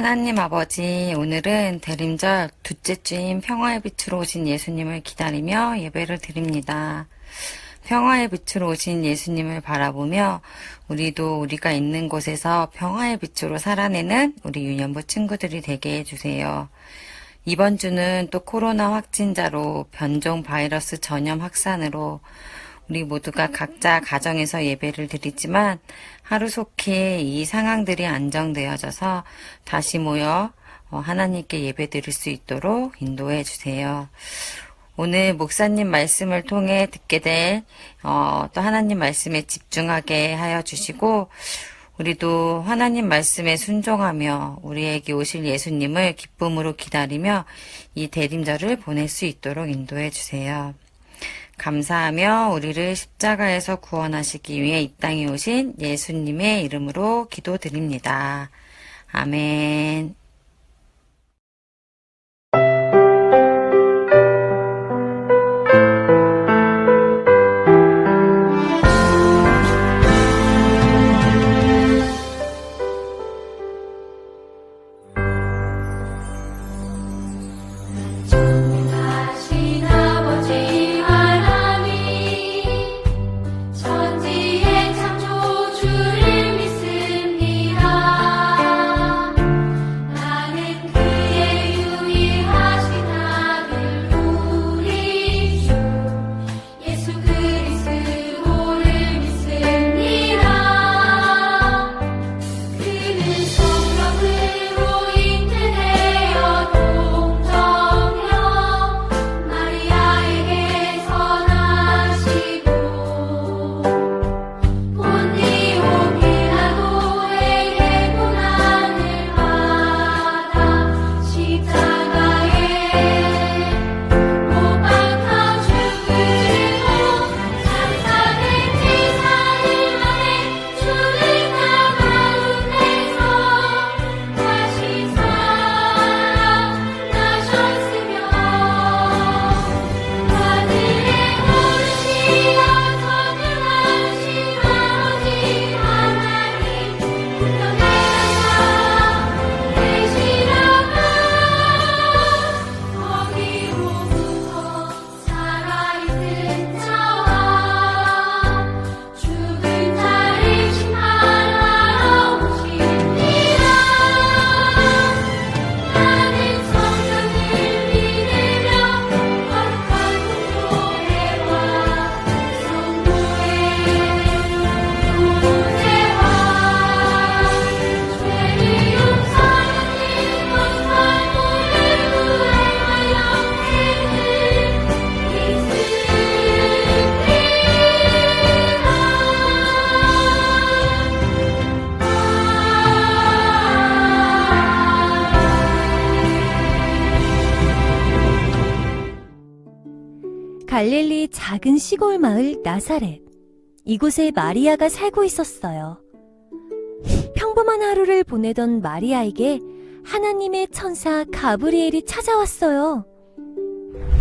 하나님 아버지, 오늘은 대림절 둘째 주인 평화의 빛으로 오신 예수님을 기다리며 예배를 드립니다. 평화의 빛으로 오신 예수님을 바라보며 우리도 우리가 있는 곳에서 평화의 빛으로 살아내는 우리 유년부 친구들이 되게 해주세요. 이번 주는 또 코로나 확진자로 변종 바이러스 전염 확산으로 우리 모두가 각자 가정에서 예배를 드리지만 하루속히 이 상황들이 안정되어져서 다시 모여 하나님께 예배 드릴 수 있도록 인도해 주세요. 오늘 목사님 말씀을 통해 듣게 될 또 하나님 말씀에 집중하게 하여 주시고 우리도 하나님 말씀에 순종하며 우리에게 오실 예수님을 기쁨으로 기다리며 이 대림절을 보낼 수 있도록 인도해 주세요. 감사하며 우리를 십자가에서 구원하시기 위해 이 땅에 오신 예수님의 이름으로 기도드립니다. 아멘. 갈릴리 작은 시골 마을 나사렛. 이곳에 마리아가 살고 있었어요. 평범한 하루를 보내던 마리아에게 하나님의 천사 가브리엘이 찾아왔어요.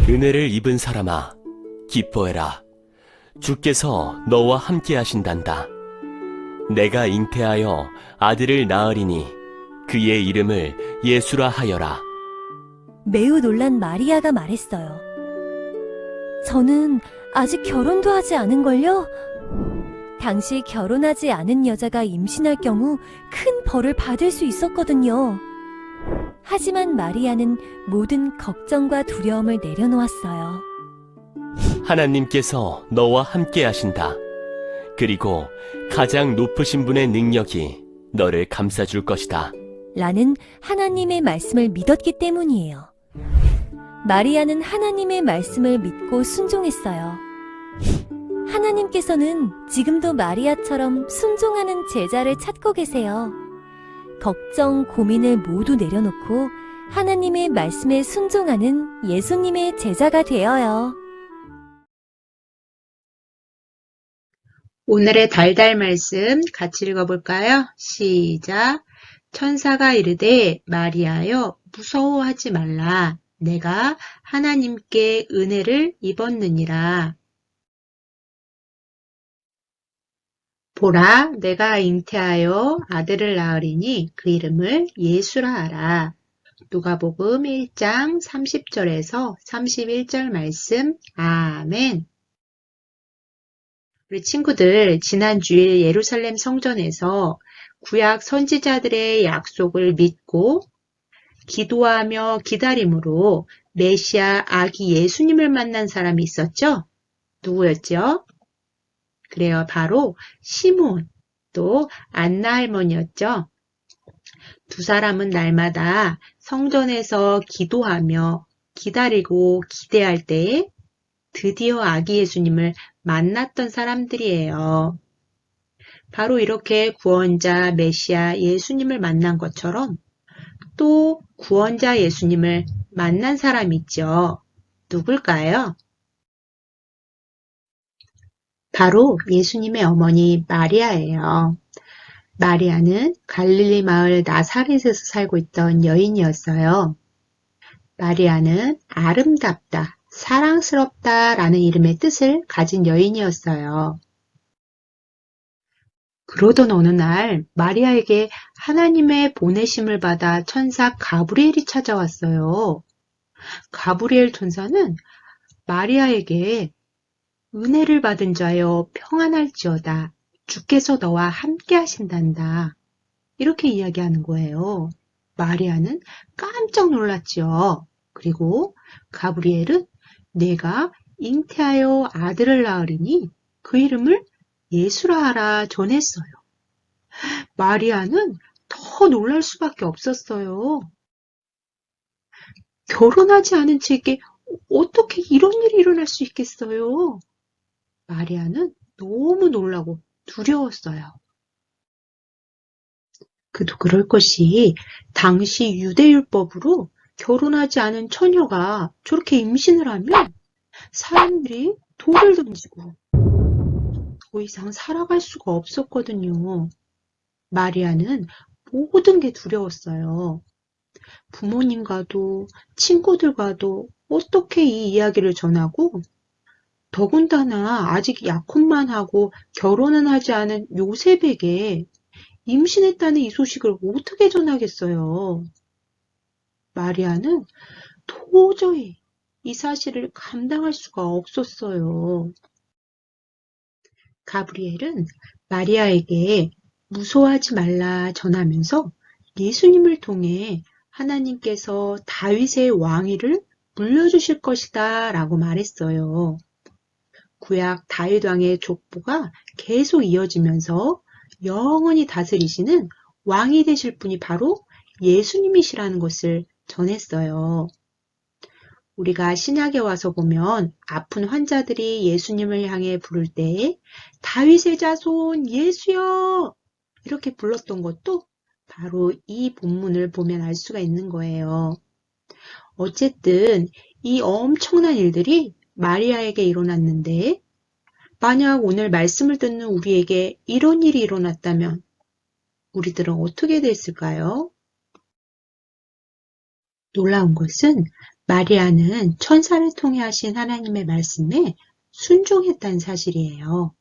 은혜를 입은 사람아, 기뻐해라. 주께서 너와 함께 하신단다. 내가 잉태하여 아들을 낳으리니 그의 이름을 예수라 하여라. 매우 놀란 마리아가 말했어요. 저는 아직 결혼도 하지 않은걸요? 당시 결혼하지 않은 여자가 임신할 경우 큰 벌을 받을 수 있었거든요. 하지만 마리아는 모든 걱정과 두려움을 내려놓았어요. 하나님께서 너와 함께 하신다. 그리고 가장 높으신 분의 능력이 너를 감싸줄 것이다. 라는 하나님의 말씀을 믿었기 때문이에요. 마리아는 하나님의 말씀을 믿고 순종했어요. 하나님께서는 지금도 마리아처럼 순종하는 제자를 찾고 계세요. 걱정, 고민을 모두 내려놓고 하나님의 말씀에 순종하는 예수님의 제자가 되어요. 오늘의 달달 말씀 같이 읽어볼까요? 시작. 천사가 이르되 마리아여 무서워하지 말라. 내가 하나님께 은혜를 입었느니라. 보라, 내가 잉태하여 아들을 낳으리니 그 이름을 예수라 하라. 누가복음 1장 30절에서 31절 말씀. 아멘. 우리 친구들, 지난 주일 예루살렘 성전에서 구약 선지자들의 약속을 믿고 기도하며 기다림으로 메시아 아기 예수님을 만난 사람이 있었죠? 누구였죠? 그래요. 바로 시몬, 또 안나 할머니였죠. 두 사람은 날마다 성전에서 기도하며 기다리고 기대할 때에 드디어 아기 예수님을 만났던 사람들이에요. 바로 이렇게 구원자 메시아 예수님을 만난 것처럼 또 구원자 예수님을 만난 사람이 있죠. 누굴까요? 바로 예수님의 어머니 마리아예요. 마리아는 갈릴리 마을 나사렛에서 살고 있던 여인이었어요. 마리아는 아름답다, 사랑스럽다 라는 이름의 뜻을 가진 여인이었어요. 그러던 어느 날 마리아에게 하나님의 보내심을 받아 천사 가브리엘이 찾아왔어요. 가브리엘 천사는 마리아에게 은혜를 받은 자여 평안할지어다. 주께서 너와 함께 하신단다. 이렇게 이야기하는 거예요. 마리아는 깜짝 놀랐지요. 그리고 가브리엘은 내가 잉태하여 아들을 낳으리니 그 이름을 예수라 하라 전했어요. 마리아는 더 놀랄 수밖에 없었어요. 결혼하지 않은 제게 어떻게 이런 일이 일어날 수 있겠어요? 마리아는 너무 놀라고 두려웠어요. 그도 그럴 것이 당시 유대율법으로 결혼하지 않은 처녀가 저렇게 임신을 하면 사람들이 돌을 던지고 더 이상 살아갈 수가 없었거든요. 마리아는 모든 게 두려웠어요. 부모님과도 친구들과도 어떻게 이 이야기를 전하고 더군다나 아직 약혼만 하고 결혼은 하지 않은 요셉에게 임신했다는 이 소식을 어떻게 전하겠어요? 마리아는 도저히 이 사실을 감당할 수가 없었어요. 가브리엘은 마리아에게 무서워하지 말라 전하면서 예수님을 통해 하나님께서 다윗의 왕위를 물려주실 것이다 라고 말했어요. 구약 다윗 왕의 족보가 계속 이어지면서 영원히 다스리시는 왕이 되실 분이 바로 예수님이시라는 것을 전했어요. 우리가 신약에 와서 보면 아픈 환자들이 예수님을 향해 부를 때 다윗의 자손 예수여 이렇게 불렀던 것도 바로 이 본문을 보면 알 수가 있는 거예요. 어쨌든 이 엄청난 일들이 마리아에게 일어났는데 만약 오늘 말씀을 듣는 우리에게 이런 일이 일어났다면 우리들은 어떻게 됐을까요? 놀라운 것은 마리아는 천사를 통해 하신 하나님의 말씀에 순종했다는 사실이에요.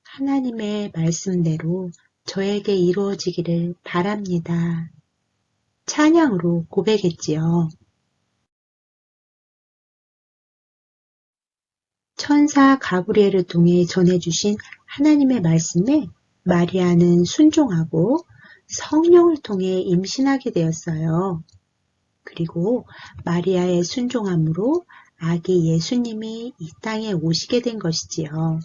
하나님의 말씀대로 저에게 이루어지기를 바랍니다. 찬양으로 고백했지요. 천사 가브리엘을 통해 전해주신 하나님의 말씀에 마리아는 순종하고 성령을 통해 임신하게 되었어요. 그리고 마리아의 순종함으로 아기 예수님이 이 땅에 오시게 된 것이지요.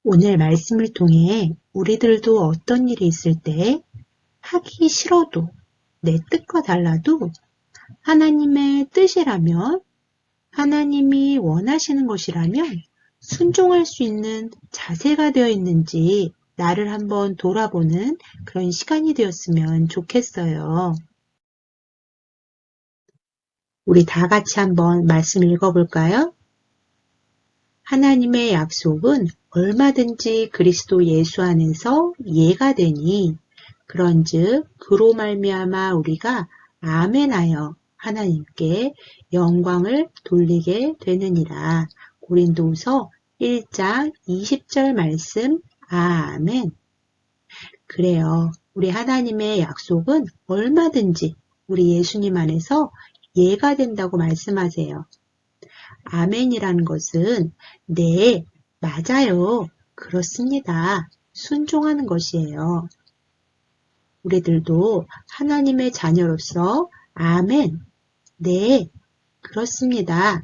오늘 말씀을 통해 우리들도 어떤 일이 있을 때 하기 싫어도 내 뜻과 달라도 하나님의 뜻이라면 하나님이 원하시는 것이라면 순종할 수 있는 자세가 되어 있는지 나를 한번 돌아보는 그런 시간이 되었으면 좋겠어요. 우리 다 같이 한번 말씀 읽어볼까요? 하나님의 약속은 얼마든지 그리스도 예수 안에서 예가 되니 그런즉 그로 말미암아 우리가 아멘하여 하나님께 영광을 돌리게 되느니라. 고린도후서 1장 20절 말씀. 아멘. 그래요. 우리 하나님의 약속은 얼마든지 우리 예수님 안에서 예가 된다고 말씀하세요. 아멘이라는 것은 네, 맞아요. 그렇습니다. 순종하는 것이에요. 우리들도 하나님의 자녀로서 아멘, 네, 그렇습니다.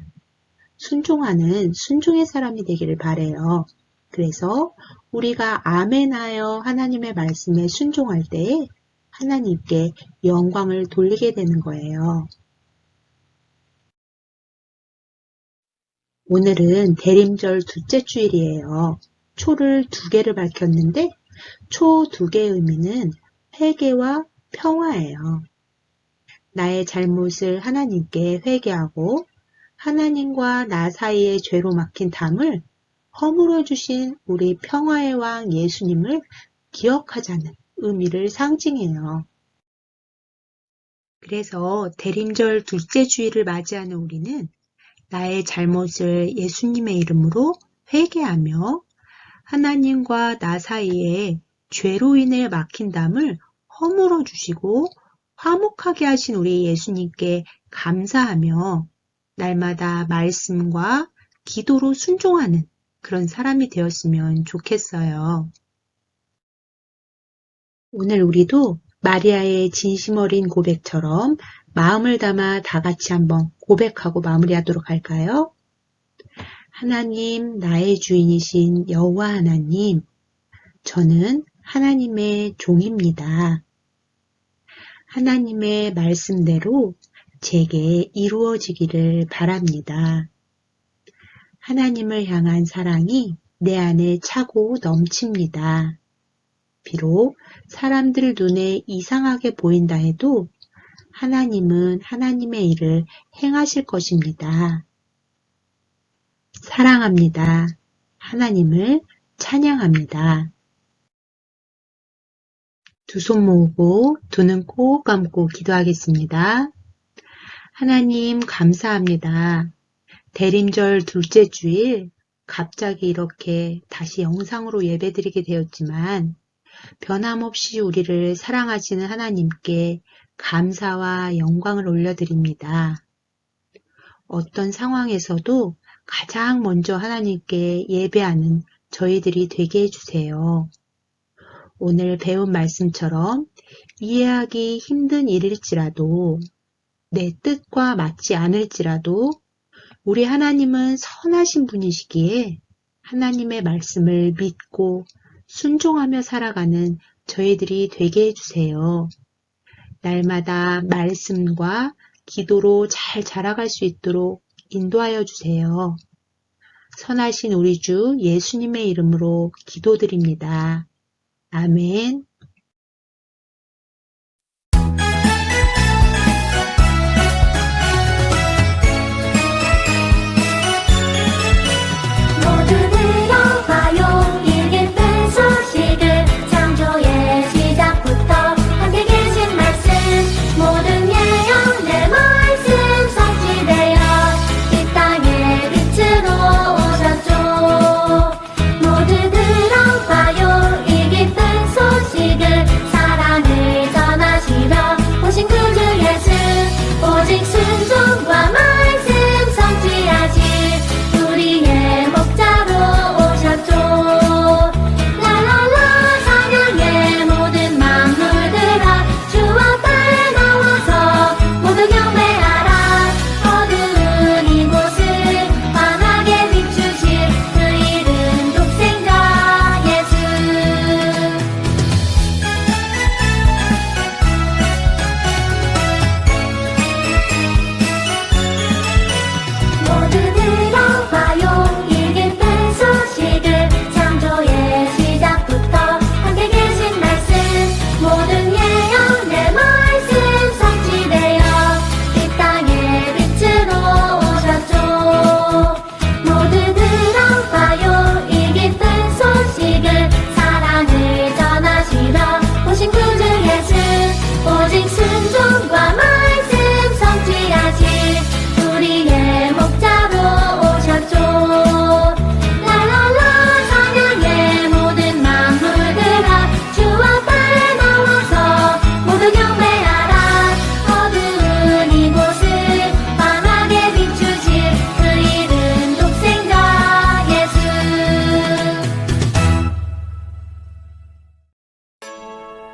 순종하는 순종의 사람이 되기를 바래요. 그래서 우리가 아멘하여 하나님의 말씀에 순종할 때에 하나님께 영광을 돌리게 되는 거예요. 오늘은 대림절 둘째 주일이에요. 초를 2개를 밝혔는데 초 2개의 의미는 회개와 평화예요. 나의 잘못을 하나님께 회개하고 하나님과 나 사이의 죄로 막힌 담을 허물어 주신 우리 평화의 왕 예수님을 기억하자는 의미를 상징해요. 그래서 대림절 둘째 주일을 맞이하는 우리는 나의 잘못을 예수님의 이름으로 회개하며 하나님과 나 사이에 죄로 인해 막힌 담을 허물어 주시고 화목하게 하신 우리 예수님께 감사하며 날마다 말씀과 기도로 순종하는 그런 사람이 되었으면 좋겠어요. 오늘 우리도 마리아의 진심 어린 고백처럼 마음을 담아 다 같이 한번 고백하고 마무리하도록 할까요? 하나님, 나의 주인이신 여호와 하나님, 저는 하나님의 종입니다. 하나님의 말씀대로 제게 이루어지기를 바랍니다. 하나님을 향한 사랑이 내 안에 차고 넘칩니다. 비록 사람들 눈에 이상하게 보인다 해도 하나님은 하나님의 일을 행하실 것입니다. 사랑합니다. 하나님을 찬양합니다. 두 손 모으고 두 눈 꼭 감고 기도하겠습니다. 하나님 감사합니다. 대림절 둘째 주일 갑자기 이렇게 다시 영상으로 예배드리게 되었지만 변함없이 우리를 사랑하시는 하나님께 감사와 영광을 올려드립니다. 어떤 상황에서도 가장 먼저 하나님께 예배하는 저희들이 되게 해주세요. 오늘 배운 말씀처럼 이해하기 힘든 일일지라도 내 뜻과 맞지 않을지라도 우리 하나님은 선하신 분이시기에 하나님의 말씀을 믿고 순종하며 살아가는 저희들이 되게 해주세요. 날마다 말씀과 기도로 잘 자라갈 수 있도록 인도하여 주세요. 선하신 우리 주 예수님의 이름으로 기도드립니다. 아멘. 모두 들어봐요 이 기쁜 소식을 창조의 시작부터 함께 계신 말씀 모든 예언 내 말씀 성취되어 이 땅의 빛으로 오셨죠. 모두 들어봐요 이 기쁜 소식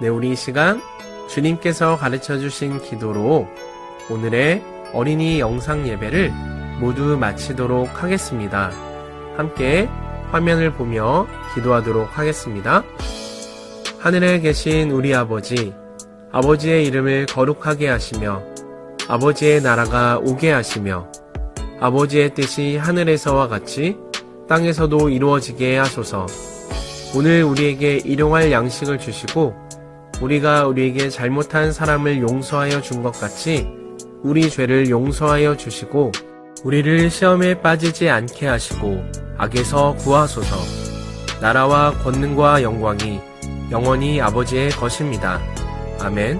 네, 우리 이 시간 주님께서 가르쳐 주신 기도로 오늘의 어린이 영상 예배를 모두 마치도록 하겠습니다. 함께 화면을 보며 기도하도록 하겠습니다. 하늘에 계신 우리 아버지, 아버지의 이름을 거룩하게 하시며 아버지의 나라가 오게 하시며 아버지의 뜻이 하늘에서와 같이 땅에서도 이루어지게 하소서. 오늘 우리에게 일용할 양식을 주시고 우리가 우리에게 잘못한 사람을 용서하여 준 것 같이 우리 죄를 용서하여 주시고 우리를 시험에 빠지지 않게 하시고 악에서 구하소서. 나라와 권능과 영광이 영원히 아버지의 것입니다. 아멘.